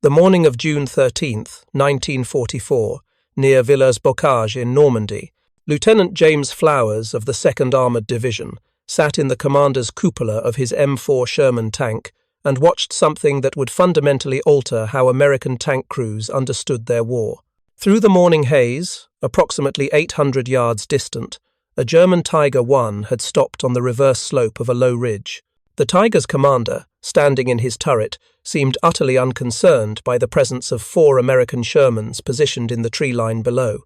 The morning of June 13th, 1944, near Villers-Bocage in Normandy, Lieutenant James Flowers of the 2nd Armoured Division sat in the commander's cupola of his M4 Sherman tank and watched something that would fundamentally alter how American tank crews understood their war. Through the morning haze, approximately 800 yards distant, a German Tiger I had stopped on the reverse slope of a low ridge. The Tiger's commander, standing in his turret, seemed utterly unconcerned by the presence of 4 American Shermans positioned in the tree line below.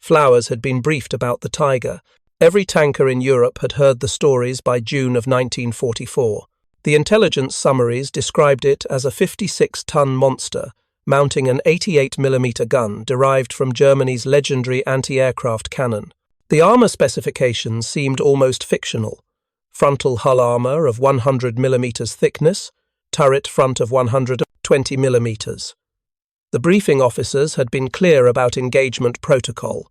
Flowers had been briefed about the Tiger. Every tanker in Europe had heard the stories by June of 1944. The intelligence summaries described it as a 56-ton monster, mounting an 88mm gun derived from Germany's legendary anti-aircraft cannon. The armour specifications seemed almost fictional. Frontal hull armour of 100mm thickness, turret front of 120mm. The briefing officers had been clear about engagement protocol.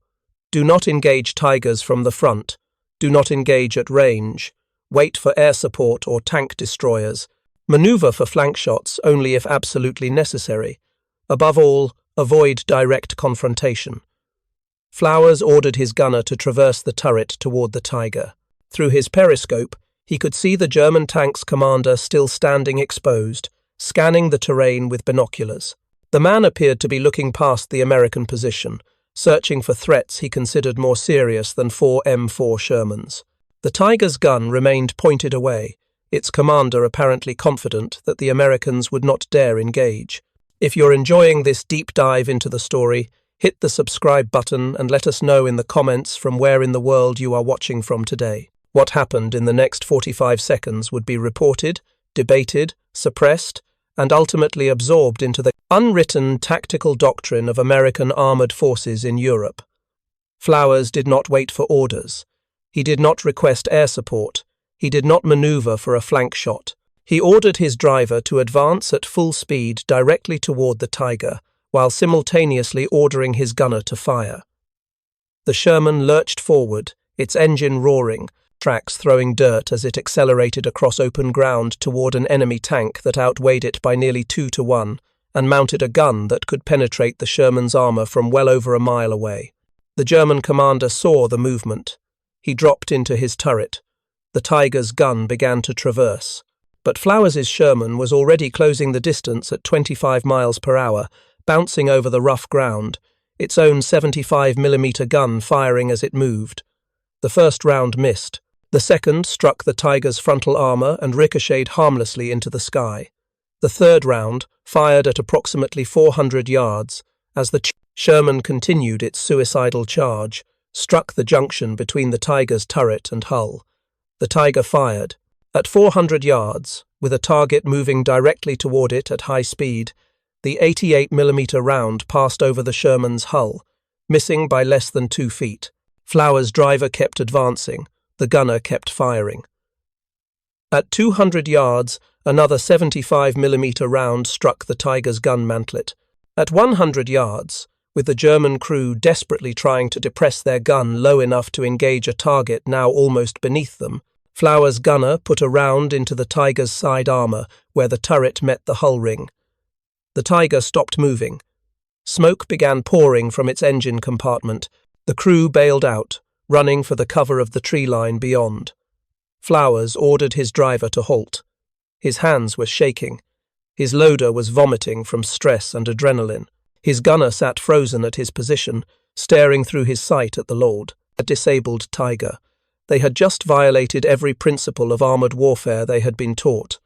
Do not engage Tigers from the front. Do not engage at range. Wait for air support or tank destroyers. Maneuver for flank shots only if absolutely necessary. Above all, avoid direct confrontation. Flowers ordered his gunner to traverse the turret toward the Tiger. Through his periscope, he could see the German tank's commander still standing exposed, scanning the terrain with binoculars. The man appeared to be looking past the American position, searching for threats he considered more serious than 4 M4 Shermans. The Tiger's gun remained pointed away, its commander apparently confident that the Americans would not dare engage. If you're enjoying this deep dive into the story, hit the subscribe button and let us know in the comments from where in the world you are watching from today. What happened in the next 45 seconds would be reported, debated, suppressed, and ultimately absorbed into the unwritten tactical doctrine of American armoured forces in Europe. Flowers did not wait for orders. He did not request air support. He did not manoeuvre for a flank shot. He ordered his driver to advance at full speed directly toward the Tiger, while simultaneously ordering his gunner to fire. The Sherman lurched forward, its engine roaring, tracks throwing dirt as it accelerated across open ground toward an enemy tank that outweighed it by nearly 2 to 1, and mounted a gun that could penetrate the Sherman's armour from well over a mile away. The German commander saw the movement. He dropped into his turret. The Tiger's gun began to traverse. But Flowers' Sherman was already closing the distance at 25 miles per hour, bouncing over the rough ground, its own 75mm gun firing as it moved. The first round missed. The second struck the Tiger's frontal armour and ricocheted harmlessly into the sky. The third round, fired at approximately 400 yards, as the Sherman continued its suicidal charge, struck the junction between the Tiger's turret and hull. The Tiger fired. At 400 yards, with a target moving directly toward it at high speed, the 88mm round passed over the Sherman's hull, missing by less than 2 feet. Flowers' driver kept advancing. The gunner kept firing. At 200 yards, another 75mm round struck the Tiger's gun mantlet. At 100 yards, with the German crew desperately trying to depress their gun low enough to engage a target now almost beneath them, Flowers' gunner put a round into the Tiger's side armour where the turret met the hull ring. The Tiger stopped moving. Smoke began pouring from its engine compartment. The crew bailed out, running for the cover of the tree line beyond. Flowers ordered his driver to halt. His hands were shaking. His loader was vomiting from stress and adrenaline. His gunner sat frozen at his position, staring through his sight at the Lord, a disabled Tiger. They had just violated every principle of armoured warfare they had been taught.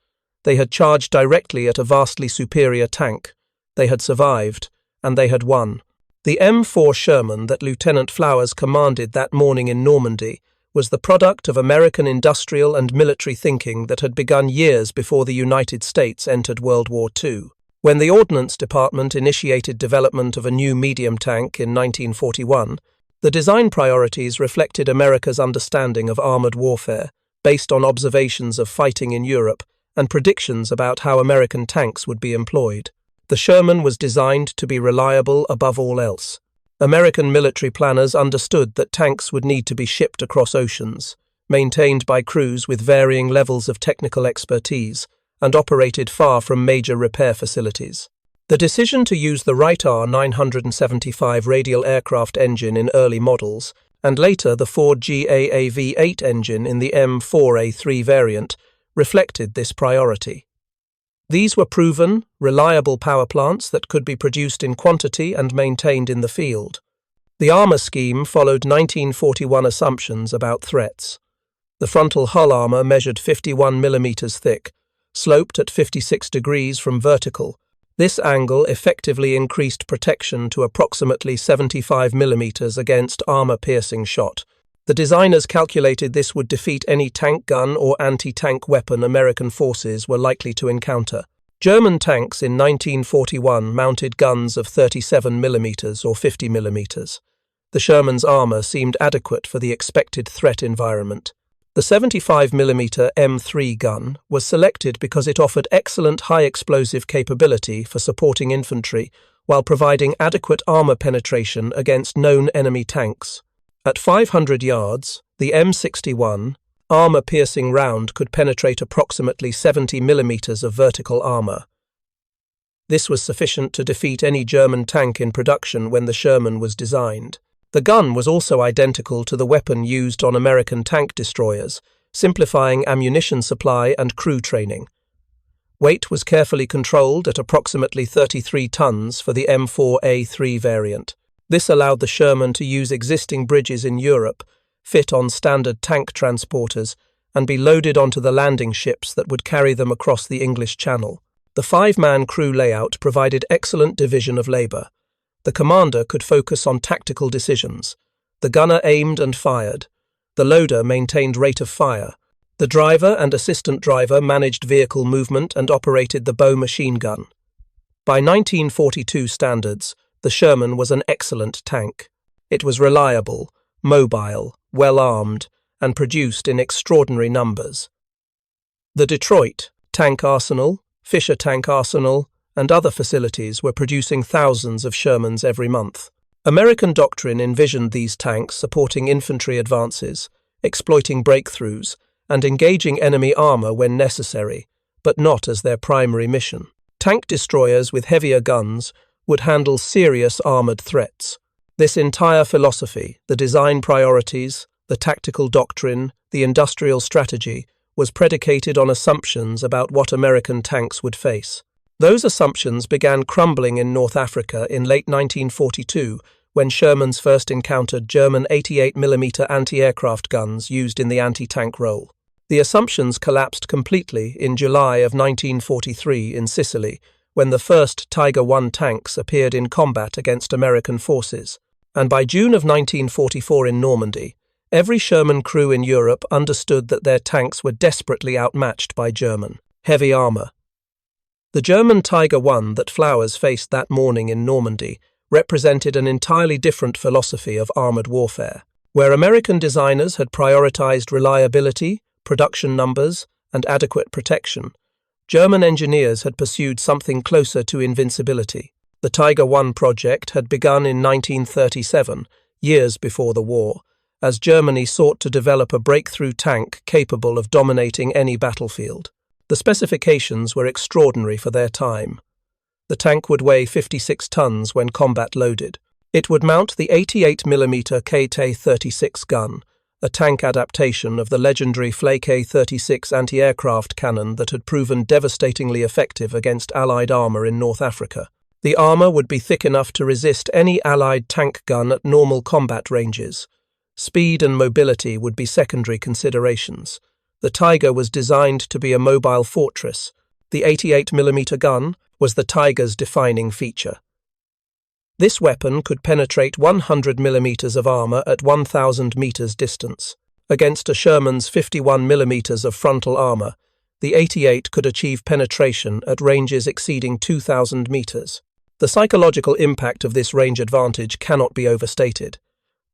They had charged directly at a vastly superior tank. They had survived, and they had won. The M4 Sherman that Lieutenant Flowers commanded that morning in Normandy was the product of American industrial and military thinking that had begun years before the United States entered World War II. When the Ordnance Department initiated development of a new medium tank in 1941, the design priorities reflected America's understanding of armoured warfare, based on observations of fighting in Europe and predictions about how American tanks would be employed. The Sherman was designed to be reliable above all else. American military planners understood that tanks would need to be shipped across oceans, maintained by crews with varying levels of technical expertise, and operated far from major repair facilities. The decision to use the Wright R975 radial aircraft engine in early models, and later the Ford GAAV-8 engine in the M4A3 variant, reflected this priority. These were proven, reliable power plants that could be produced in quantity and maintained in the field. The armor scheme followed 1941 assumptions about threats. The frontal hull armor measured 51 mm thick, sloped at 56 degrees from vertical. This angle effectively increased protection to approximately 75 mm against armor-piercing shot. The designers calculated this would defeat any tank gun or anti-tank weapon American forces were likely to encounter. German tanks in 1941 mounted guns of 37 mm or 50 mm. The Sherman's armor seemed adequate for the expected threat environment. The 75 mm M3 gun was selected because it offered excellent high-explosive capability for supporting infantry while providing adequate armor penetration against known enemy tanks. At 500 yards, the M61 armor-piercing round could penetrate approximately 70 mm of vertical armor. This was sufficient to defeat any German tank in production when the Sherman was designed. The gun was also identical to the weapon used on American tank destroyers, simplifying ammunition supply and crew training. Weight was carefully controlled at approximately 33 tons for the M4A3 variant. This allowed the Sherman to use existing bridges in Europe, fit on standard tank transporters, and be loaded onto the landing ships that would carry them across the English Channel. The 5-man crew layout provided excellent division of labor. The commander could focus on tactical decisions. The gunner aimed and fired. The loader maintained rate of fire. The driver and assistant driver managed vehicle movement and operated the bow machine gun. By 1942 standards, the Sherman was an excellent tank. It was reliable, mobile, well-armed, and produced in extraordinary numbers. The Detroit Tank Arsenal, Fisher Tank Arsenal, and other facilities were producing thousands of Shermans every month. American doctrine envisioned these tanks supporting infantry advances, exploiting breakthroughs, and engaging enemy armor when necessary, but not as their primary mission. Tank destroyers with heavier guns would handle serious armored threats. This entire philosophy, the design priorities, the tactical doctrine, the industrial strategy, was predicated on assumptions about what American tanks would face. Those assumptions began crumbling in North Africa in late 1942 when Shermans first encountered German 88 mm anti-aircraft guns used in the anti-tank role. The assumptions collapsed completely in July of 1943 in Sicily when the first Tiger I tanks appeared in combat against American forces. And by June of 1944 in Normandy, every Sherman crew in Europe understood that their tanks were desperately outmatched by German heavy armor. The German Tiger I that Flowers faced that morning in Normandy represented an entirely different philosophy of armored warfare. Where American designers had prioritized reliability, production numbers, and adequate protection, German engineers had pursued something closer to invincibility. The Tiger I project had begun in 1937, years before the war, as Germany sought to develop a breakthrough tank capable of dominating any battlefield. The specifications were extraordinary for their time. The tank would weigh 56 tons when combat loaded. It would mount the 88 mm KT-36 gun, a tank adaptation of the legendary Flak-36 anti-aircraft cannon that had proven devastatingly effective against Allied armor in North Africa. The armor would be thick enough to resist any Allied tank gun at normal combat ranges. Speed and mobility would be secondary considerations. The Tiger was designed to be a mobile fortress. The 88 mm gun was the Tiger's defining feature. This weapon could penetrate 100 mm of armor at 1,000 meters distance. Against a Sherman's 51 mm of frontal armor, the 88 could achieve penetration at ranges exceeding 2,000 meters. The psychological impact of this range advantage cannot be overstated.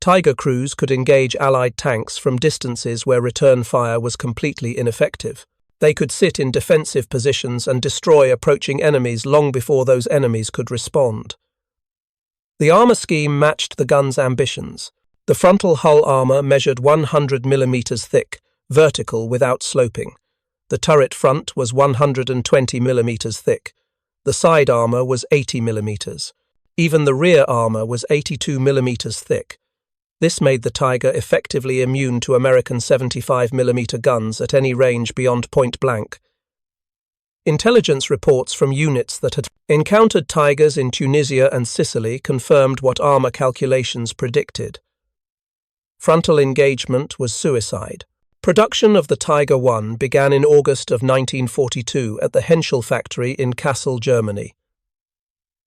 Tiger crews could engage Allied tanks from distances where return fire was completely ineffective. They could sit in defensive positions and destroy approaching enemies long before those enemies could respond. The armor scheme matched the gun's ambitions. The frontal hull armor measured 100 mm thick, vertical without sloping. The turret front was 120 mm thick. The side armor was 80 millimeters. Even the rear armor was 82 millimeters thick. This made the Tiger effectively immune to American 75mm guns at any range beyond point blank. Intelligence reports from units that had encountered Tigers in Tunisia and Sicily confirmed what armor calculations predicted. Frontal engagement was suicide. Production of the Tiger I began in August of 1942 at the Henschel factory in Kassel, Germany.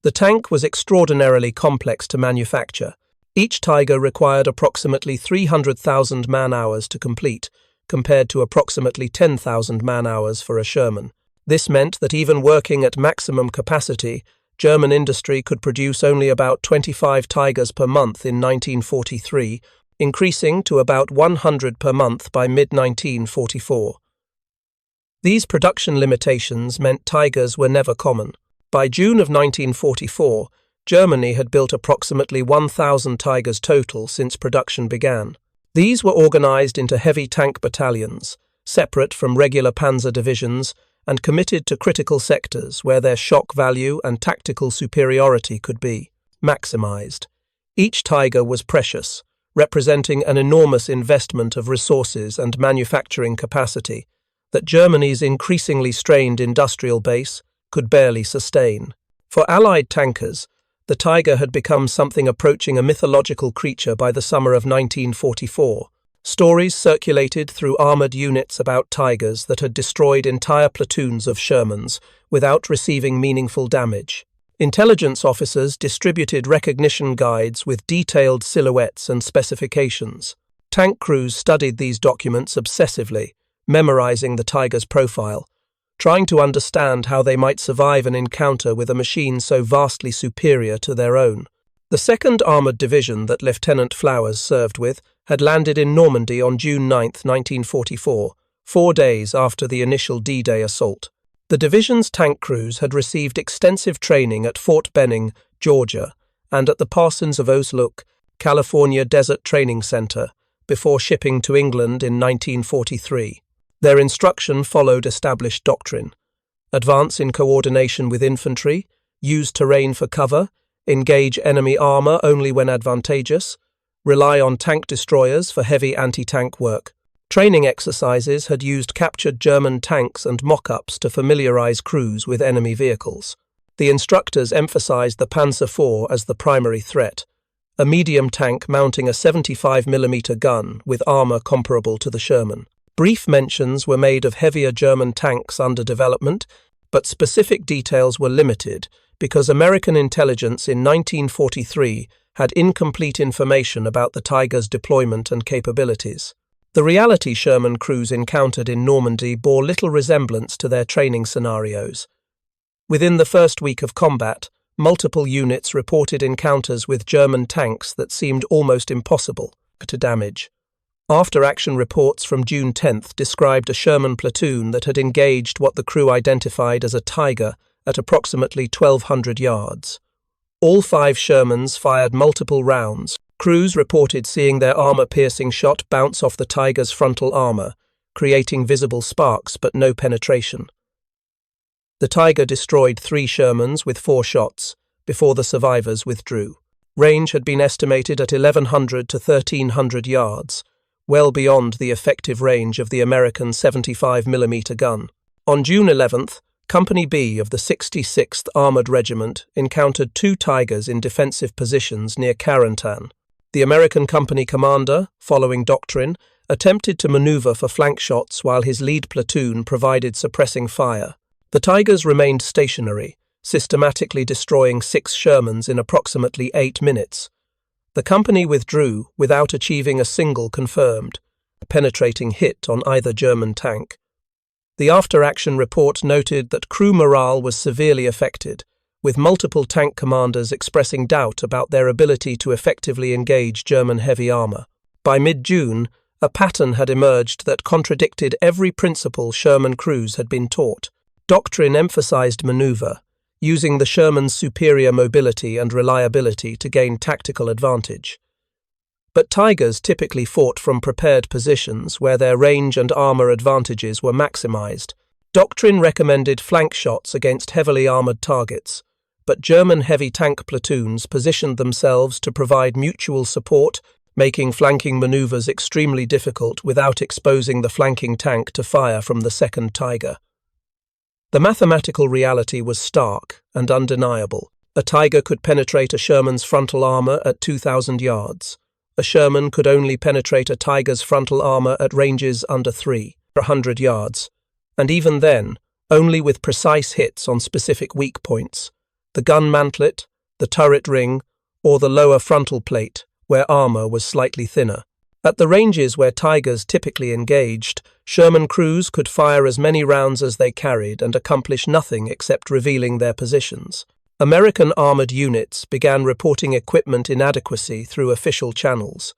The tank was extraordinarily complex to manufacture. Each Tiger required approximately 300,000 man-hours to complete, compared to approximately 10,000 man-hours for a Sherman. This meant that even working at maximum capacity, German industry could produce only about 25 Tigers per month in 1943, increasing to about 100 per month by mid-1944. These production limitations meant Tigers were never common. By June of 1944, Germany had built approximately 1,000 Tigers total since production began. These were organized into heavy tank battalions, separate from regular panzer divisions, and committed to critical sectors where their shock value and tactical superiority could be maximized. Each Tiger was precious, representing an enormous investment of resources and manufacturing capacity that Germany's increasingly strained industrial base could barely sustain. For Allied tankers, the Tiger had become something approaching a mythological creature by the summer of 1944. Stories circulated through armored units about Tigers that had destroyed entire platoons of Shermans without receiving meaningful damage. Intelligence officers distributed recognition guides with detailed silhouettes and specifications. Tank crews studied these documents obsessively, memorizing the Tiger's profile, trying to understand how they might survive an encounter with a machine so vastly superior to their own. The 2nd Armoured Division that Lieutenant Flowers served with had landed in Normandy on June 9, 1944, 4 days after the initial D-Day assault. The division's tank crews had received extensive training at Fort Benning, Georgia, and at the Parsons of Oslook, California Desert Training Center, before shipping to England in 1943. Their instruction followed established doctrine: advance in coordination with infantry, use terrain for cover, engage enemy armor only when advantageous, rely on tank destroyers for heavy anti-tank work. Training exercises had used captured German tanks and mock-ups to familiarize crews with enemy vehicles. The instructors emphasized the Panzer IV as the primary threat, a medium tank mounting a 75mm gun with armor comparable to the Sherman. Brief mentions were made of heavier German tanks under development, but specific details were limited because American intelligence in 1943 had incomplete information about the Tiger's deployment and capabilities. The reality Sherman crews encountered in Normandy bore little resemblance to their training scenarios. Within the first week of combat, multiple units reported encounters with German tanks that seemed almost impossible to damage. After-action reports from June 10th described a Sherman platoon that had engaged what the crew identified as a Tiger at approximately 1,200 yards. All 5 Shermans fired multiple rounds. Crews reported seeing their armor-piercing shot bounce off the Tiger's frontal armor, creating visible sparks but no penetration. The Tiger destroyed 3 Shermans with 4 shots before the survivors withdrew. Range had been estimated at 1,100 to 1,300 yards, well beyond the effective range of the American 75mm gun. On June 11th, Company B of the 66th Armored Regiment encountered 2 Tigers in defensive positions near Carentan. The American company commander, following doctrine, attempted to maneuver for flank shots while his lead platoon provided suppressing fire. The Tigers remained stationary, systematically destroying 6 Shermans in approximately 8 minutes. The company withdrew without achieving a single confirmed, penetrating hit on either German tank. The after-action report noted that crew morale was severely affected, with multiple tank commanders expressing doubt about their ability to effectively engage German heavy armor. By mid-June, a pattern had emerged that contradicted every principle Sherman crews had been taught. Doctrine emphasized maneuver, using the Sherman's superior mobility and reliability to gain tactical advantage. But Tigers typically fought from prepared positions where their range and armor advantages were maximized. Doctrine recommended flank shots against heavily armored targets, but German heavy tank platoons positioned themselves to provide mutual support, making flanking maneuvers extremely difficult without exposing the flanking tank to fire from the second Tiger. The mathematical reality was stark and undeniable. A Tiger could penetrate a Sherman's frontal armor at 2,000 yards. A Sherman could only penetrate a Tiger's frontal armor at ranges under 300 yards, and even then, only with precise hits on specific weak points, the gun mantlet, the turret ring, or the lower frontal plate, where armor was slightly thinner. At the ranges where Tigers typically engaged, Sherman crews could fire as many rounds as they carried and accomplish nothing except revealing their positions. American armored units began reporting equipment inadequacy through official channels.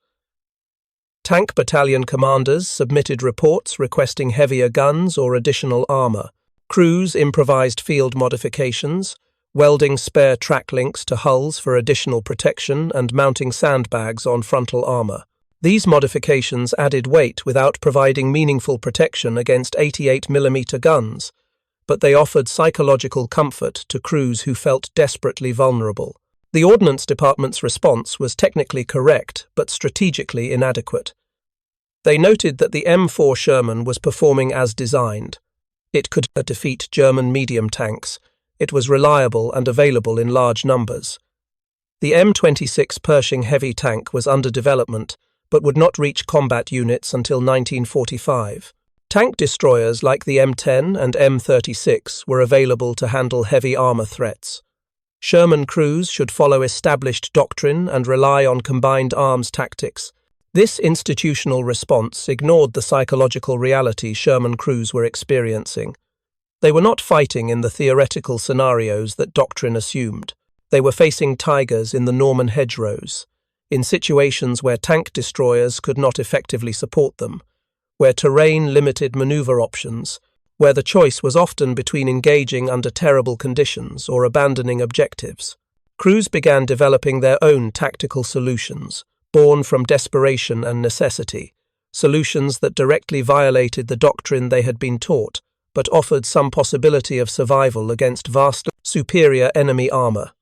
Tank battalion commanders submitted reports requesting heavier guns or additional armor. Crews improvised field modifications, welding spare track links to hulls for additional protection and mounting sandbags on frontal armor. These modifications added weight without providing meaningful protection against 88mm guns, but they offered psychological comfort to crews who felt desperately vulnerable. The Ordnance Department's response was technically correct, but strategically inadequate. They noted that the M4 Sherman was performing as designed. It could defeat German medium tanks. It was reliable and available in large numbers. The M26 Pershing heavy tank was under development, but would not reach combat units until 1945. Tank destroyers like the M10 and M36 were available to handle heavy armor threats. Sherman crews should follow established doctrine and rely on combined arms tactics. This institutional response ignored the psychological reality Sherman crews were experiencing. They were not fighting in the theoretical scenarios that doctrine assumed. They were facing Tigers in the Norman hedgerows, in situations where tank destroyers could not effectively support them, where terrain limited maneuver options, where the choice was often between engaging under terrible conditions or abandoning objectives. Crews began developing their own tactical solutions, born from desperation and necessity, solutions that directly violated the doctrine they had been taught, but offered some possibility of survival against vastly superior enemy armor.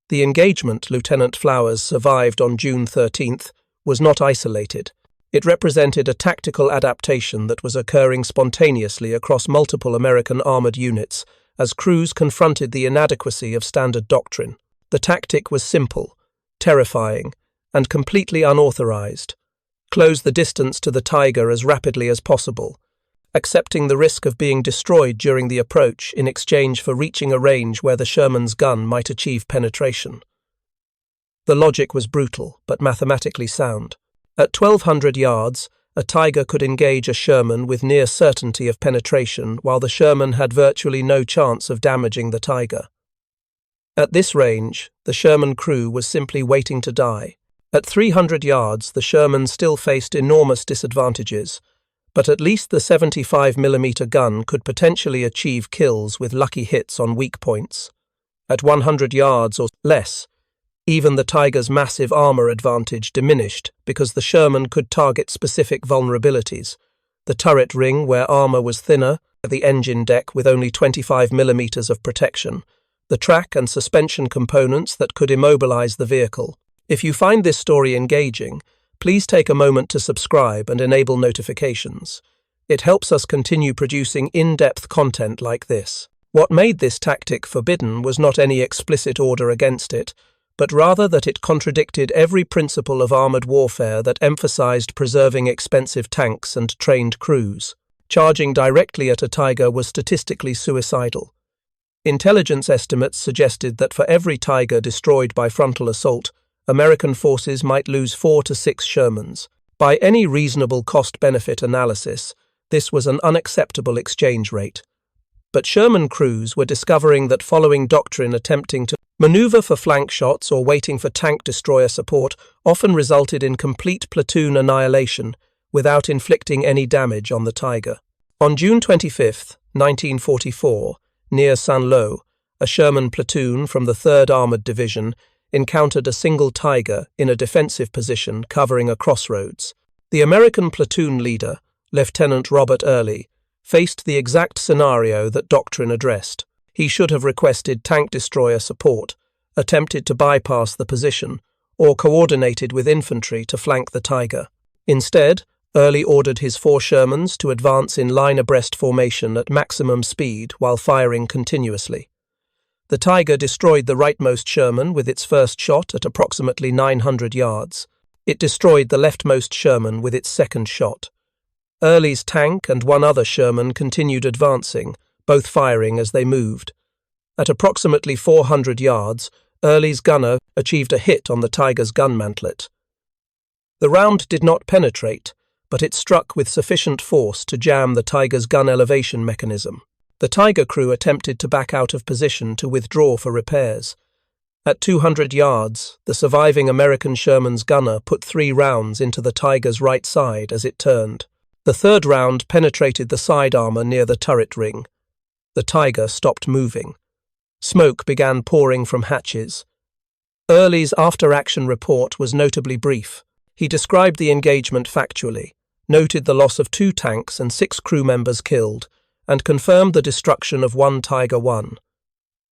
The engagement Lieutenant Flowers survived on June 13th was not isolated. It represented a tactical adaptation that was occurring spontaneously across multiple American armored units as crews confronted the inadequacy of standard doctrine. The tactic was simple, terrifying, and completely unauthorized. Close the distance to the Tiger as rapidly as possible, accepting the risk of being destroyed during the approach in exchange for reaching a range where the Sherman's gun might achieve penetration. The logic was brutal, but mathematically sound. At 1,200 yards, a Tiger could engage a Sherman with near certainty of penetration, while the Sherman had virtually no chance of damaging the Tiger. At this range, the Sherman crew was simply waiting to die. At 300 yards, the Sherman still faced enormous disadvantages, but at least the 75mm gun could potentially achieve kills with lucky hits on weak points. At 100 yards or less, even the Tiger's massive armor advantage diminished because the Sherman could target specific vulnerabilities: the turret ring where armor was thinner, the engine deck with only 25mm of protection, the track and suspension components that could immobilize the vehicle. If you find this story engaging, please take a moment to subscribe and enable notifications. It helps us continue producing in-depth content like this. What made this tactic forbidden was not any explicit order against it, but rather that it contradicted every principle of armored warfare that emphasized preserving expensive tanks and trained crews. Charging directly at a Tiger was statistically suicidal. Intelligence estimates suggested that for every Tiger destroyed by frontal assault, American forces might lose 4 to 6 Shermans. By any reasonable cost-benefit analysis, this was an unacceptable exchange rate. But Sherman crews were discovering that following doctrine attempting to maneuver for flank shots or waiting for tank destroyer support often resulted in complete platoon annihilation without inflicting any damage on the Tiger. On June 25, 1944, near Saint-Lô, a Sherman platoon from the 3rd Armored Division encountered a single Tiger in a defensive position covering a crossroads. The American platoon leader, Lieutenant Robert Early, faced the exact scenario that Doctrine addressed. He should have requested tank destroyer support, attempted to bypass the position, or coordinated with infantry to flank the Tiger. Instead, Early ordered his 4 Shermans to advance in line abreast formation at maximum speed while firing continuously. The Tiger destroyed the rightmost Sherman with its first shot at approximately 900 yards. It destroyed the leftmost Sherman with its second shot. Early's tank and 1 other Sherman continued advancing, both firing as they moved. At approximately 400 yards, Early's gunner achieved a hit on the Tiger's gun mantlet. The round did not penetrate, but it struck with sufficient force to jam the Tiger's gun elevation mechanism. The Tiger crew attempted to back out of position to withdraw for repairs. At 200 yards, the surviving American Sherman's gunner put 3 rounds into the Tiger's right side as it turned. The 3rd round penetrated the side armor near the turret ring. The Tiger stopped moving. Smoke began pouring from hatches. Early's after-action report was notably brief. He described the engagement factually, noted the loss of 2 tanks and 6 crew members killed, and confirmed the destruction of 1 Tiger I.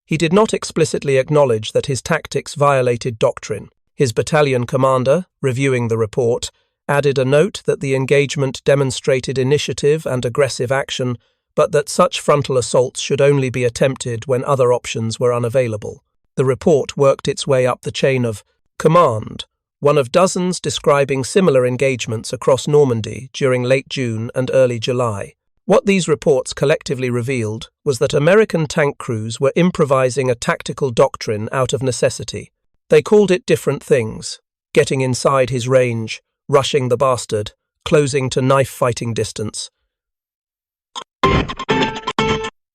He did not explicitly acknowledge that his tactics violated doctrine. His battalion commander, reviewing the report, added a note that the engagement demonstrated initiative and aggressive action, but that such frontal assaults should only be attempted when other options were unavailable. The report worked its way up the chain of command, one of dozens describing similar engagements across Normandy during late June and early July. What these reports collectively revealed was that American tank crews were improvising a tactical doctrine out of necessity. They called it different things: getting inside his range, rushing the bastard, closing to knife-fighting distance.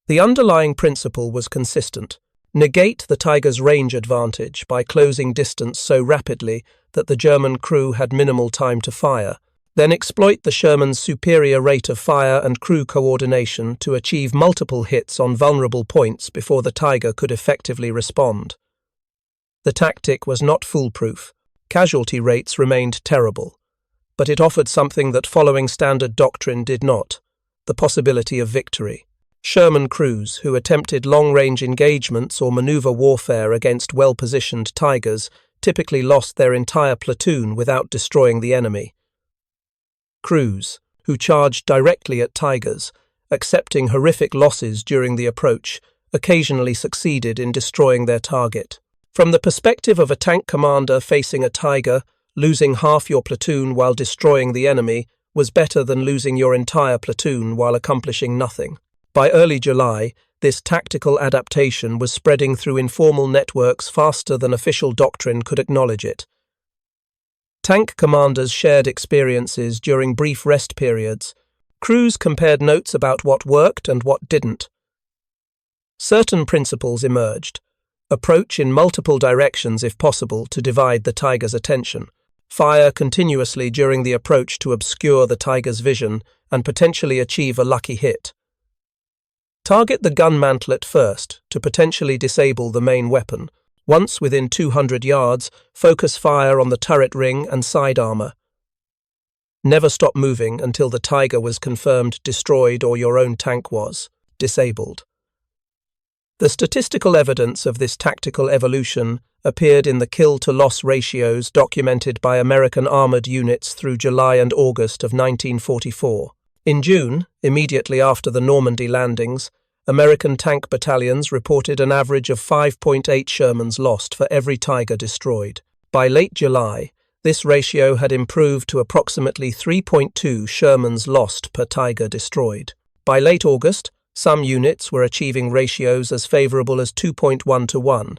The underlying principle was consistent: negate the Tiger's range advantage by closing distance so rapidly that the German crew had minimal time to fire, then exploit the Sherman's superior rate of fire and crew coordination to achieve multiple hits on vulnerable points before the Tiger could effectively respond. The tactic was not foolproof. Casualty rates remained terrible, but it offered something that following standard doctrine did not: the possibility of victory. Sherman crews who attempted long-range engagements or maneuver warfare against well-positioned Tigers typically lost their entire platoon without destroying the enemy. Crews who charged directly at Tigers, accepting horrific losses during the approach, occasionally succeeded in destroying their target. From the perspective of a tank commander facing a Tiger, losing half your platoon while destroying the enemy was better than losing your entire platoon while accomplishing nothing. By early July, this tactical adaptation was spreading through informal networks faster than official doctrine could acknowledge it. Tank commanders shared experiences during brief rest periods. Crews compared notes about what worked and what didn't. Certain principles emerged: approach in multiple directions if possible to divide the Tiger's attention, fire continuously during the approach to obscure the Tiger's vision and potentially achieve a lucky hit. Target the gun mantlet first to potentially disable the main weapon. Once within 200 yards, focus fire on the turret ring and side armor. Never stop moving until the Tiger was confirmed destroyed or your own tank was disabled. The statistical evidence of this tactical evolution appeared in the kill-to-loss ratios documented by American armored units through July and August of 1944. In June, immediately after the Normandy landings, American tank battalions reported an average of 5.8 Shermans lost for every Tiger destroyed. By late July, this ratio had improved to approximately 3.2 Shermans lost per Tiger destroyed. By late August, some units were achieving ratios as favorable as 2.1 to 1,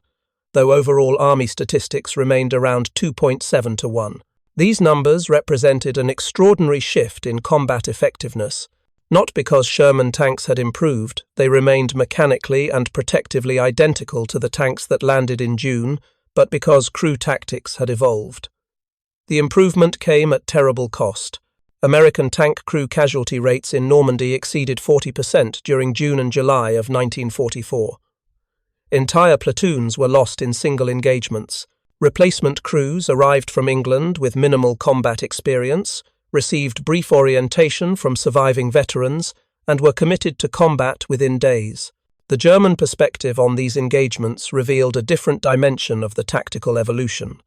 though overall Army statistics remained around 2.7 to 1. These numbers represented an extraordinary shift in combat effectiveness. Not because Sherman tanks had improved, they remained mechanically and protectively identical to the tanks that landed in June, but because crew tactics had evolved. The improvement came at terrible cost. American tank crew casualty rates in Normandy exceeded 40% during June and July of 1944. Entire platoons were lost in single engagements. Replacement crews arrived from England with minimal combat experience, received brief orientation from surviving veterans, and were committed to combat within days. The German perspective on these engagements revealed a different dimension of the tactical evolution.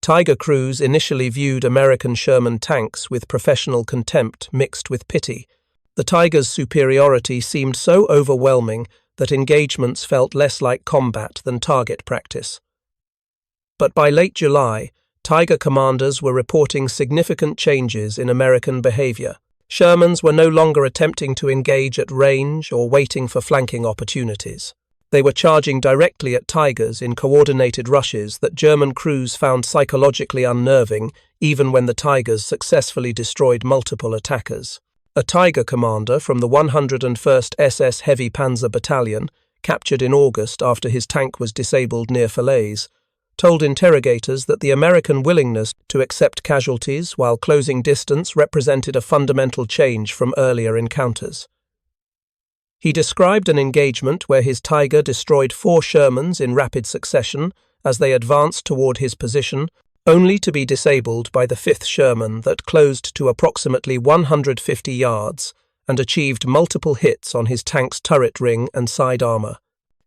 Tiger crews initially viewed American Sherman tanks with professional contempt mixed with pity. The Tiger's superiority seemed so overwhelming that engagements felt less like combat than target practice. But by late July, Tiger commanders were reporting significant changes in American behavior. Shermans were no longer attempting to engage at range or waiting for flanking opportunities. They were charging directly at Tigers in coordinated rushes that German crews found psychologically unnerving, even when the Tigers successfully destroyed multiple attackers. A Tiger commander from the 101st SS Heavy Panzer Battalion, captured in August after his tank was disabled near Falaise, told interrogators that the American willingness to accept casualties while closing distance represented a fundamental change from earlier encounters. He described an engagement where his Tiger destroyed 4 Shermans in rapid succession as they advanced toward his position, only to be disabled by the 5th Sherman that closed to approximately 150 yards and achieved multiple hits on his tank's turret ring and side armor.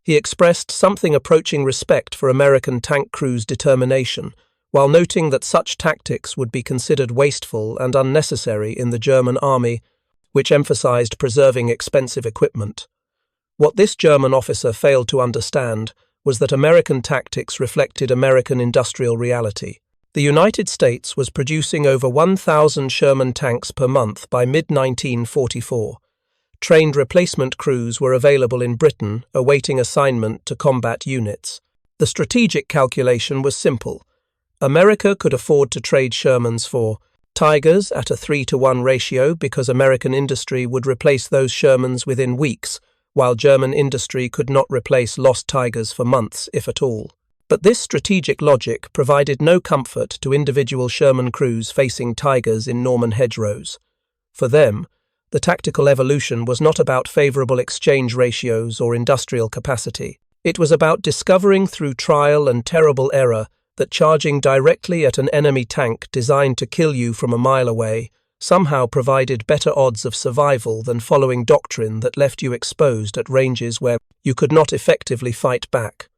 He expressed something approaching respect for American tank crews' determination, while noting that such tactics would be considered wasteful and unnecessary in the German army, which emphasized preserving expensive equipment. What this German officer failed to understand was that American tactics reflected American industrial reality. The United States was producing over 1,000 Sherman tanks per month by mid-1944. Trained replacement crews were available in Britain, awaiting assignment to combat units. The strategic calculation was simple. America could afford to trade Shermans for Tigers at a 3-to-1 ratio because American industry would replace those Shermans within weeks, while German industry could not replace lost Tigers for months, if at all. But this strategic logic provided no comfort to individual Sherman crews facing Tigers in Norman hedgerows. For them, the tactical evolution was not about favorable exchange ratios or industrial capacity. It was about discovering through trial and terrible error that charging directly at an enemy tank designed to kill you from a mile away somehow provided better odds of survival than following doctrine that left you exposed at ranges where you could not effectively fight back.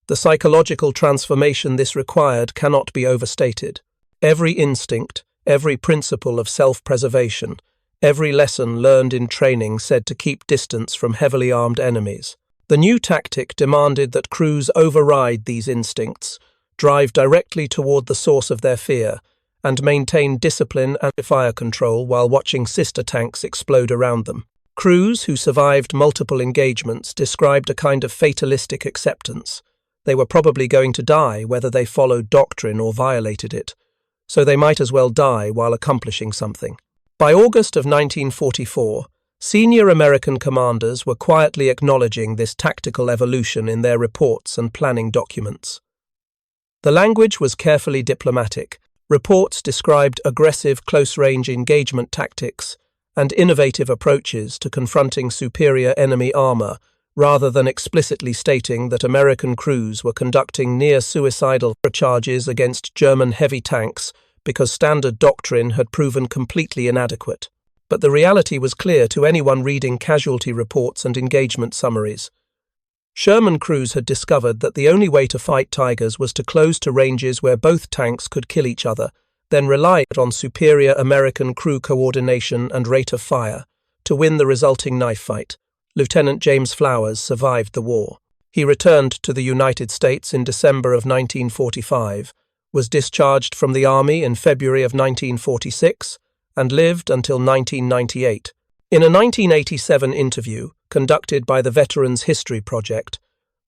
The psychological transformation this required cannot be overstated. Every instinct, every principle of self-preservation, every lesson learned in training said to keep distance from heavily armed enemies. The new tactic demanded that crews override these instincts, drive directly toward the source of their fear, and maintain discipline and fire control while watching sister tanks explode around them. Crews who survived multiple engagements described a kind of fatalistic acceptance. They were probably going to die whether they followed doctrine or violated it, so they might as well die while accomplishing something. By August of 1944, senior American commanders were quietly acknowledging this tactical evolution in their reports and planning documents. The language was carefully diplomatic. Reports described aggressive close-range engagement tactics and innovative approaches to confronting superior enemy armor, rather than explicitly stating that American crews were conducting near-suicidal charges against German heavy tanks because standard doctrine had proven completely inadequate. But the reality was clear to anyone reading casualty reports and engagement summaries. Sherman crews had discovered that the only way to fight Tigers was to close to ranges where both tanks could kill each other, then rely on superior American crew coordination and rate of fire to win the resulting knife fight. Lieutenant James Flowers survived the war. He returned to the United States in December of 1945, was discharged from the Army in February of 1946, and lived until 1998. In a 1987 interview conducted by the Veterans History Project,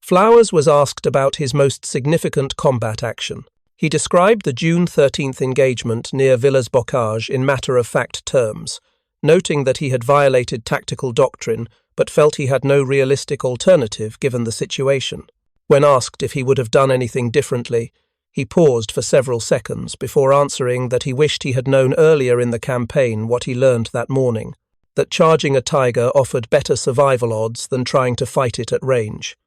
Flowers was asked about his most significant combat action. He described the June 13th engagement near Villers-Bocage in matter-of-fact terms, noting that he had violated tactical doctrine but felt he had no realistic alternative given the situation. When asked if he would have done anything differently, he paused for several seconds before answering that he wished he had known earlier in the campaign what he learned that morning, that charging a Tiger offered better survival odds than trying to fight it at range.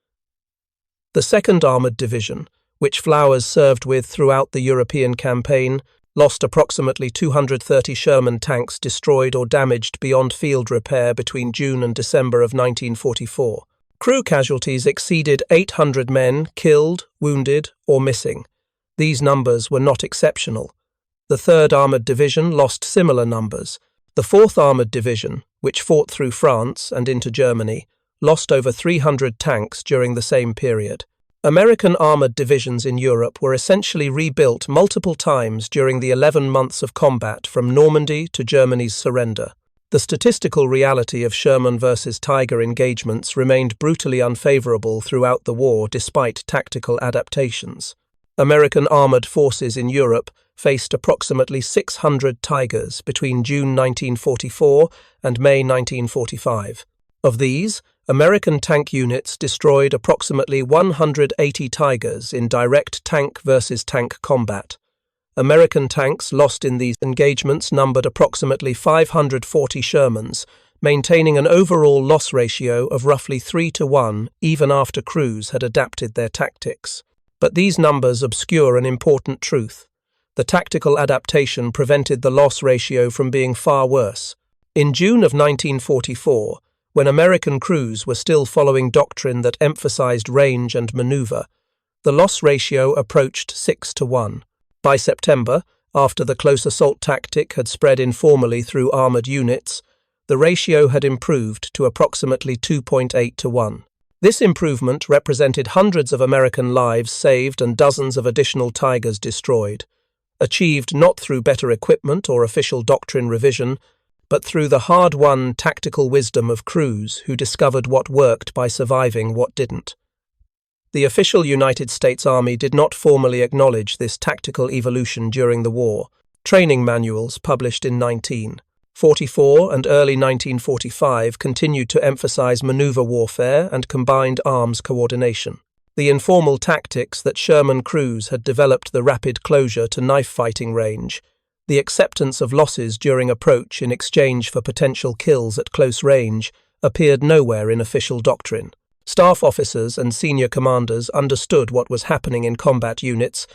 The 2nd Armoured Division, which Flowers served with throughout the European campaign, lost approximately 230 Sherman tanks destroyed or damaged beyond field repair between June and December of 1944. Crew casualties exceeded 800 men killed, wounded, or missing. These numbers were not exceptional. The 3rd Armoured Division lost similar numbers. The 4th Armoured Division, which fought through France and into Germany, lost over 300 tanks during the same period. American armoured divisions in Europe were essentially rebuilt multiple times during the 11 months of combat from Normandy to Germany's surrender. The statistical reality of Sherman versus Tiger engagements remained brutally unfavourable throughout the war despite tactical adaptations. American armoured forces in Europe faced approximately 600 Tigers between June 1944 and May 1945. Of these, American tank units destroyed approximately 180 Tigers in direct tank versus tank combat. American tanks lost in these engagements numbered approximately 540 Shermans, maintaining an overall loss ratio of roughly 3-1 even after crews had adapted their tactics. But these numbers obscure an important truth. The tactical adaptation prevented the loss ratio from being far worse. In June of 1944, when American crews were still following doctrine that emphasized range and maneuver, the loss ratio approached 6-1. By September, after the close assault tactic had spread informally through armoured units, the ratio had improved to approximately 2.8-1. This improvement represented hundreds of American lives saved and dozens of additional Tigers destroyed, achieved not through better equipment or official doctrine revision, but through the hard-won tactical wisdom of crews who discovered what worked by surviving what didn't. The official United States Army did not formally acknowledge this tactical evolution during the war. Training manuals published in 1944 and early 1945 continued to emphasize maneuver warfare and combined arms coordination. The informal tactics that Sherman crews had developed, the rapid closure to knife-fighting range, the acceptance of losses during approach in exchange for potential kills at close range, appeared nowhere in official doctrine. Staff officers and senior commanders understood what was happening in combat units,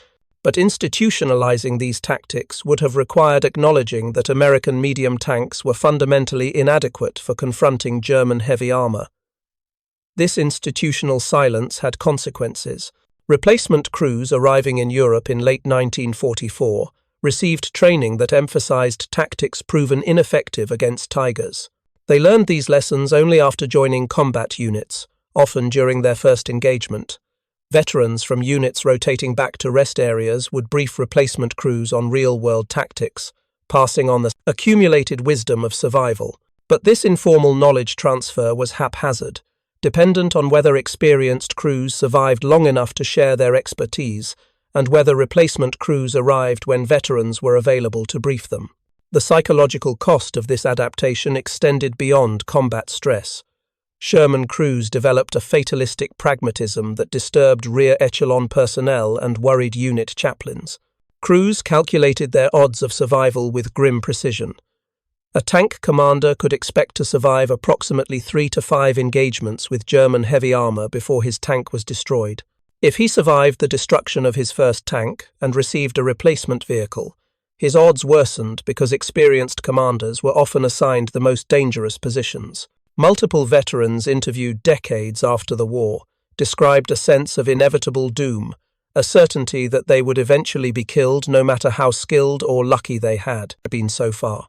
but institutionalizing these tactics would have required acknowledging that American medium tanks were fundamentally inadequate for confronting German heavy armor. This institutional silence had consequences. Replacement crews arriving in Europe in late 1944 received training that emphasized tactics proven ineffective against Tigers. They learned these lessons only after joining combat units, often during their first engagement. Veterans from units rotating back to rest areas would brief replacement crews on real-world tactics, passing on the accumulated wisdom of survival. But this informal knowledge transfer was haphazard, dependent on whether experienced crews survived long enough to share their expertise, and whether replacement crews arrived when veterans were available to brief them. The psychological cost of this adaptation extended beyond combat stress. Sherman crews developed a fatalistic pragmatism that disturbed rear echelon personnel and worried unit chaplains. Crews calculated their odds of survival with grim precision. A tank commander could expect to survive approximately 3 to 5 engagements with German heavy armor before his tank was destroyed. If he survived the destruction of his first tank and received a replacement vehicle, his odds worsened because experienced commanders were often assigned the most dangerous positions. Multiple veterans interviewed decades after the war described a sense of inevitable doom, a certainty that they would eventually be killed no matter how skilled or lucky they had been so far.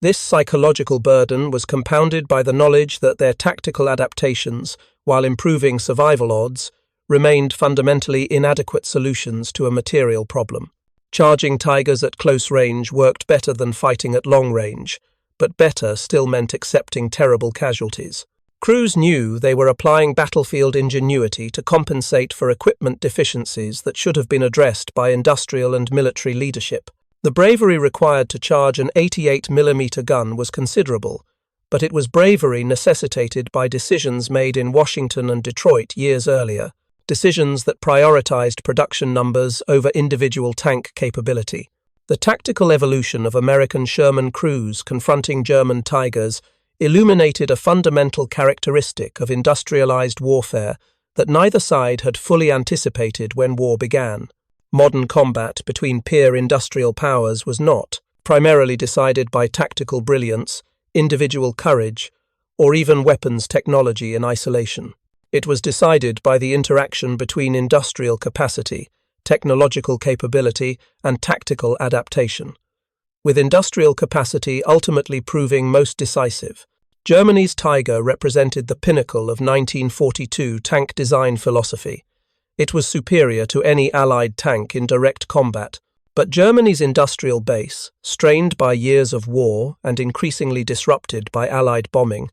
This psychological burden was compounded by the knowledge that their tactical adaptations, while improving survival odds, remained fundamentally inadequate solutions to a material problem. Charging Tigers at close range worked better than fighting at long range, but better still meant accepting terrible casualties. Crews knew they were applying battlefield ingenuity to compensate for equipment deficiencies that should have been addressed by industrial and military leadership. The bravery required to charge an 88mm gun was considerable, but it was bravery necessitated by decisions made in Washington and Detroit years earlier, decisions that prioritized production numbers over individual tank capability. The tactical evolution of American Sherman crews confronting German Tigers illuminated a fundamental characteristic of industrialized warfare that neither side had fully anticipated when war began. Modern combat between peer industrial powers was not primarily decided by tactical brilliance, individual courage, or even weapons technology in isolation. It was decided by the interaction between industrial capacity, technological capability, and tactical adaptation, with industrial capacity ultimately proving most decisive. Germany's Tiger represented the pinnacle of 1942 tank design philosophy. It was superior to any Allied tank in direct combat, but Germany's industrial base, strained by years of war and increasingly disrupted by Allied bombing,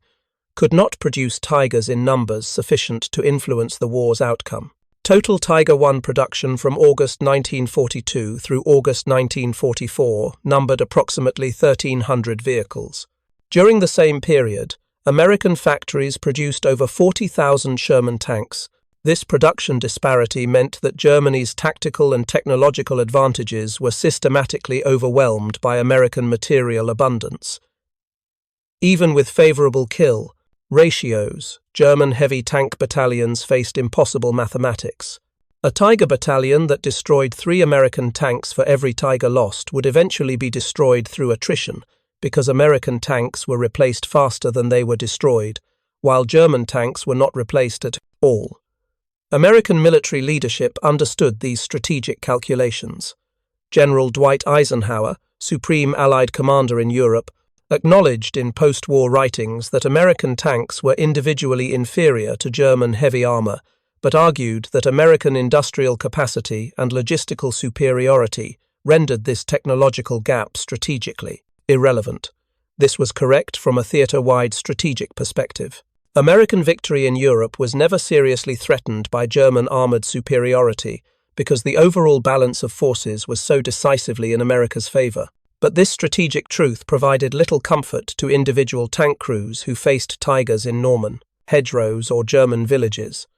could not produce Tigers in numbers sufficient to influence the war's outcome. Total Tiger I production from August 1942 through August 1944 numbered approximately 1,300 vehicles. During the same period, American factories produced over 40,000 Sherman tanks. This production disparity meant that Germany's tactical and technological advantages were systematically overwhelmed by American material abundance. Even with favorable kill ratios, German heavy tank battalions faced impossible mathematics. A Tiger battalion that destroyed 3 American tanks for every Tiger lost would eventually be destroyed through attrition, because American tanks were replaced faster than they were destroyed, while German tanks were not replaced at all. American military leadership understood these strategic calculations. General Dwight Eisenhower, Supreme Allied Commander in Europe, acknowledged in post-war writings that American tanks were individually inferior to German heavy armor, but argued that American industrial capacity and logistical superiority rendered this technological gap strategically irrelevant. This was correct from a theater-wide strategic perspective. American victory in Europe was never seriously threatened by German armored superiority because the overall balance of forces was so decisively in America's favor. But this strategic truth provided little comfort to individual tank crews who faced Tigers in Normandy, hedgerows, or German villages.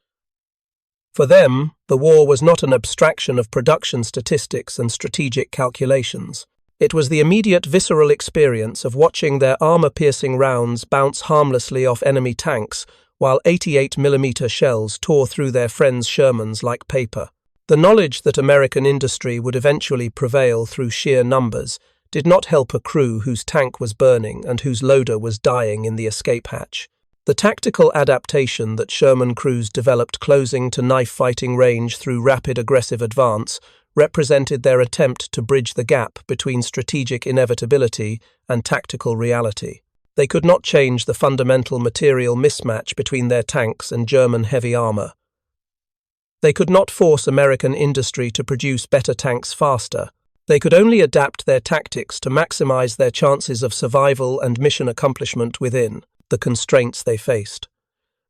For them, the war was not an abstraction of production statistics and strategic calculations. It was the immediate visceral experience of watching their armor-piercing rounds bounce harmlessly off enemy tanks while 88mm shells tore through their friends' Shermans like paper. The knowledge that American industry would eventually prevail through sheer numbers did not help a crew whose tank was burning and whose loader was dying in the escape hatch. The tactical adaptation that Sherman crews developed closing to knife-fighting range through rapid aggressive advance represented their attempt to bridge the gap between strategic inevitability and tactical reality. They could not change the fundamental material mismatch between their tanks and German heavy armor. They could not force American industry to produce better tanks faster. They could only adapt their tactics to maximize their chances of survival and mission accomplishment within the constraints they faced.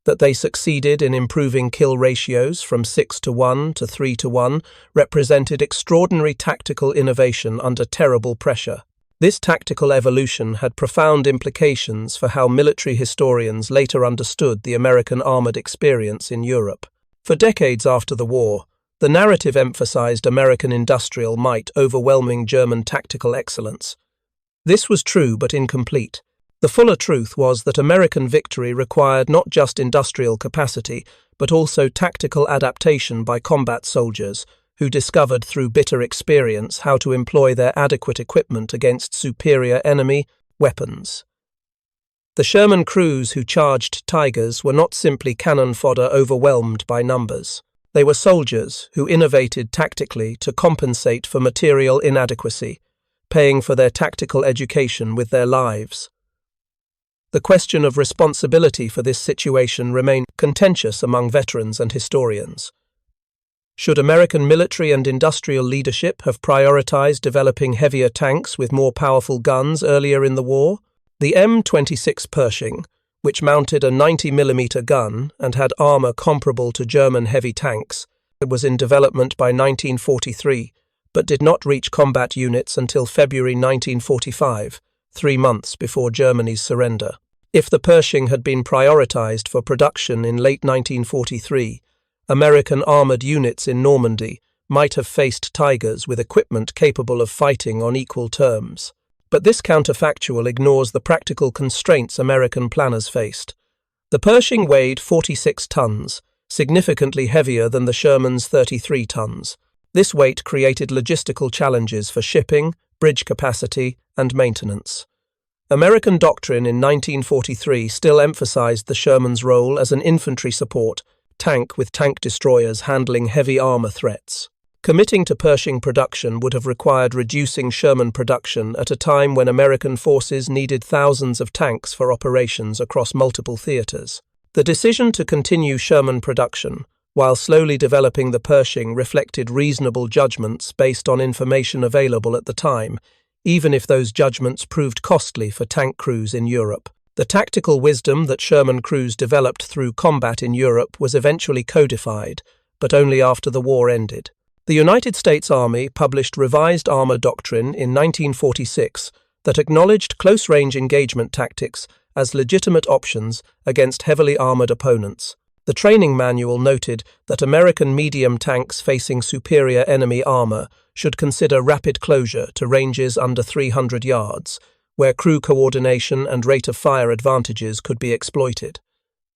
That they succeeded in improving kill ratios from 6-1 to 3-1 represented extraordinary tactical innovation under terrible pressure. This tactical evolution had profound implications for how military historians later understood the American armored experience in Europe. For decades after the war, the narrative emphasized American industrial might overwhelming German tactical excellence. This was true but incomplete. The fuller truth was that American victory required not just industrial capacity, but also tactical adaptation by combat soldiers, who discovered through bitter experience how to employ their adequate equipment against superior enemy weapons. The Sherman crews who charged Tigers were not simply cannon fodder overwhelmed by numbers. They were soldiers who innovated tactically to compensate for material inadequacy, paying for their tactical education with their lives. The question of responsibility for this situation remained contentious among veterans and historians. Should American military and industrial leadership have prioritized developing heavier tanks with more powerful guns earlier in the war? The M26 Pershing, which mounted a 90mm gun and had armor comparable to German heavy tanks, was in development by 1943, but did not reach combat units until February 1945. 3 months before Germany's surrender. If the Pershing had been prioritized for production in late 1943, American armored units in Normandy might have faced Tigers with equipment capable of fighting on equal terms. But this counterfactual ignores the practical constraints American planners faced. The Pershing weighed 46 tons, significantly heavier than the Sherman's 33 tons. This weight created logistical challenges for shipping, bridge capacity, and maintenance. American doctrine in 1943 still emphasized the Sherman's role as an infantry support tank with tank destroyers handling heavy armor threats. Committing to Pershing production would have required reducing Sherman production at a time when American forces needed thousands of tanks for operations across multiple theaters. The decision to continue Sherman production, while slowly developing the Pershing, reflected reasonable judgments based on information available at the time, even if those judgments proved costly for tank crews in Europe. The tactical wisdom that Sherman crews developed through combat in Europe was eventually codified, but only after the war ended. The United States Army published revised armor doctrine in 1946 that acknowledged close-range engagement tactics as legitimate options against heavily armored opponents. The training manual noted that American medium tanks facing superior enemy armor should consider rapid closure to ranges under 300 yards, where crew coordination and rate of fire advantages could be exploited.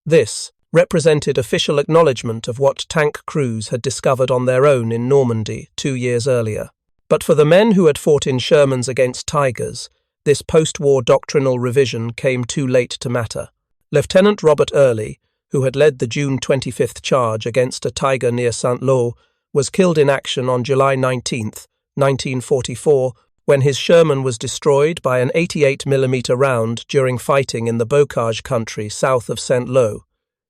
This represented official acknowledgement of what tank crews had discovered on their own in Normandy 2 years earlier. But for the men who had fought in Shermans against Tigers, this post-war doctrinal revision came too late to matter. Lieutenant Robert Early, who had led the June 25th charge against a Tiger near Saint-Lô, was killed in action on July 19, 1944, when his Sherman was destroyed by an 88mm round during fighting in the Bocage country south of Saint-Lô.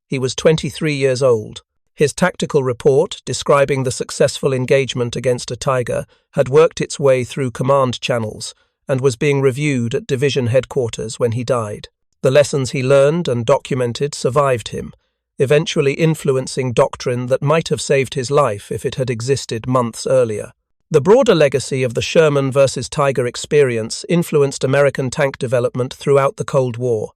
He was 23 years old. His tactical report, describing the successful engagement against a Tiger, had worked its way through command channels and was being reviewed at division headquarters when he died. The lessons he learned and documented survived him, eventually influencing doctrine that might have saved his life if it had existed months earlier. The broader legacy of the Sherman versus Tiger experience influenced American tank development throughout the Cold War.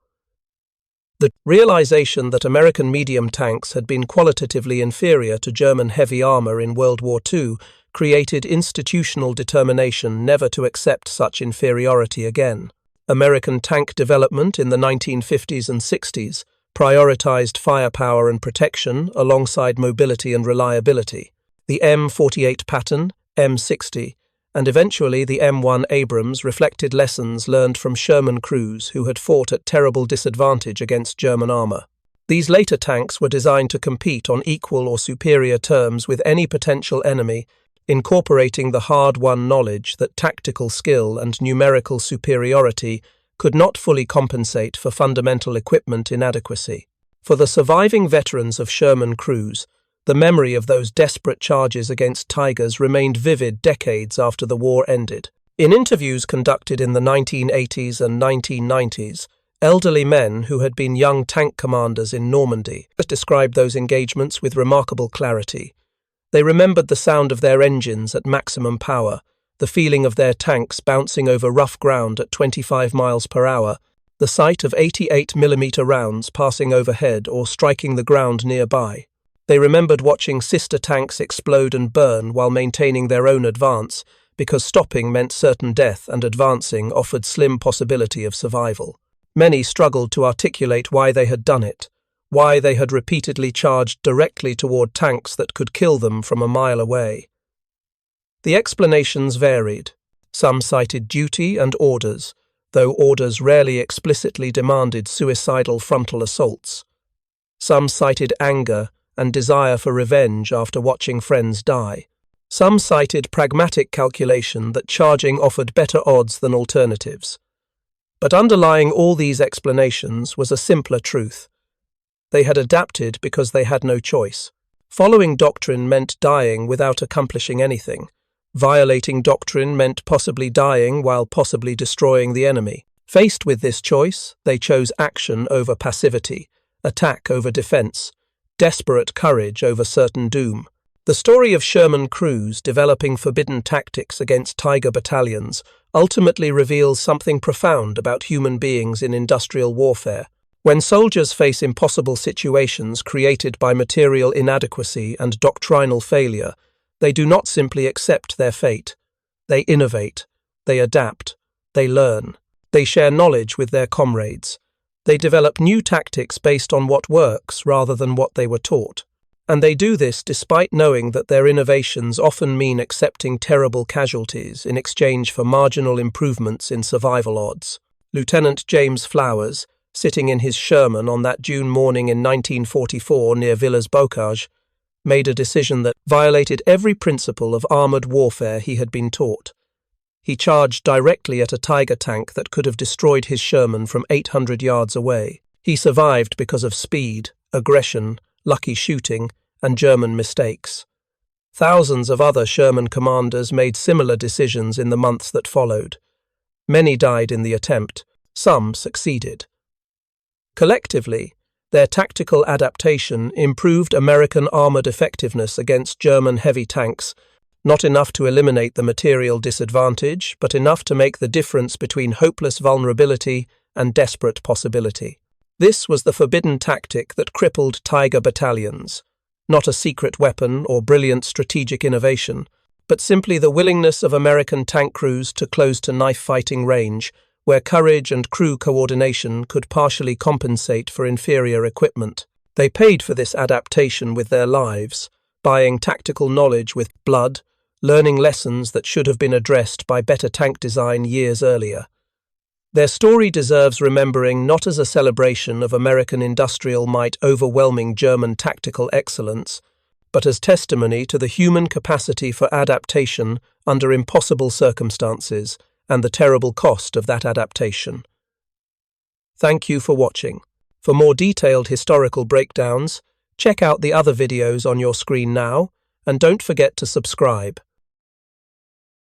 The realization that American medium tanks had been qualitatively inferior to German heavy armor in World War II created institutional determination never to accept such inferiority again. American tank development in the 1950s and 60s prioritized firepower and protection alongside mobility and reliability. The M48 Patton, M60, and eventually the M1 Abrams reflected lessons learned from Sherman crews who had fought at terrible disadvantage against German armor. These later tanks were designed to compete on equal or superior terms with any potential enemy, incorporating the hard-won knowledge that tactical skill and numerical superiority could not fully compensate for fundamental equipment inadequacy. For the surviving veterans of Sherman crews, the memory of those desperate charges against Tigers remained vivid decades after the war ended. In interviews conducted in the 1980s and 1990s, elderly men who had been young tank commanders in Normandy described those engagements with remarkable clarity. They remembered the sound of their engines at maximum power, the feeling of their tanks bouncing over rough ground at 25 miles per hour, the sight of 88mm rounds passing overhead or striking the ground nearby. They remembered watching sister tanks explode and burn while maintaining their own advance, because stopping meant certain death and advancing offered slim possibility of survival. Many struggled to articulate why they had done it, why they had repeatedly charged directly toward tanks that could kill them from a mile away. The explanations varied. Some cited duty and orders, though orders rarely explicitly demanded suicidal frontal assaults. Some cited anger and desire for revenge after watching friends die. Some cited pragmatic calculation that charging offered better odds than alternatives. But underlying all these explanations was a simpler truth. They had adapted because they had no choice. Following doctrine meant dying without accomplishing anything. Violating doctrine meant possibly dying while possibly destroying the enemy. Faced with this choice, they chose action over passivity, attack over defense, desperate courage over certain doom. The story of Sherman crews developing forbidden tactics against Tiger battalions ultimately reveals something profound about human beings in industrial warfare. When soldiers face impossible situations created by material inadequacy and doctrinal failure, they do not simply accept their fate. They innovate, they adapt, they learn, they share knowledge with their comrades. They develop new tactics based on what works rather than what they were taught. And they do this despite knowing that their innovations often mean accepting terrible casualties in exchange for marginal improvements in survival odds. Lieutenant James Flowers, sitting in his Sherman on that June morning in 1944 near Villers-Bocage, made a decision that violated every principle of armoured warfare he had been taught. He charged directly at a Tiger tank that could have destroyed his Sherman from 800 yards away. He survived because of speed, aggression, lucky shooting, and German mistakes. Thousands of other Sherman commanders made similar decisions in the months that followed. Many died in the attempt, some succeeded. Collectively, their tactical adaptation improved American armoured effectiveness against German heavy tanks, not enough to eliminate the material disadvantage, but enough to make the difference between hopeless vulnerability and desperate possibility. This was the forbidden tactic that crippled Tiger battalions, not a secret weapon or brilliant strategic innovation, but simply the willingness of American tank crews to close to knife-fighting range, where courage and crew coordination could partially compensate for inferior equipment. They paid for this adaptation with their lives, buying tactical knowledge with blood, learning lessons that should have been addressed by better tank design years earlier. Their story deserves remembering not as a celebration of American industrial might overwhelming German tactical excellence, but as testimony to the human capacity for adaptation under impossible circumstances and the terrible cost of that adaptation. Thank you for watching. For more detailed historical breakdowns, check out the other videos on your screen now, and don't forget to subscribe.